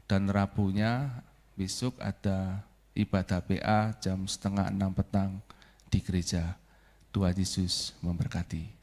dan Rabunya besok ada ibadah PA jam 5:30 petang di gereja. Tuhan Yesus memberkati.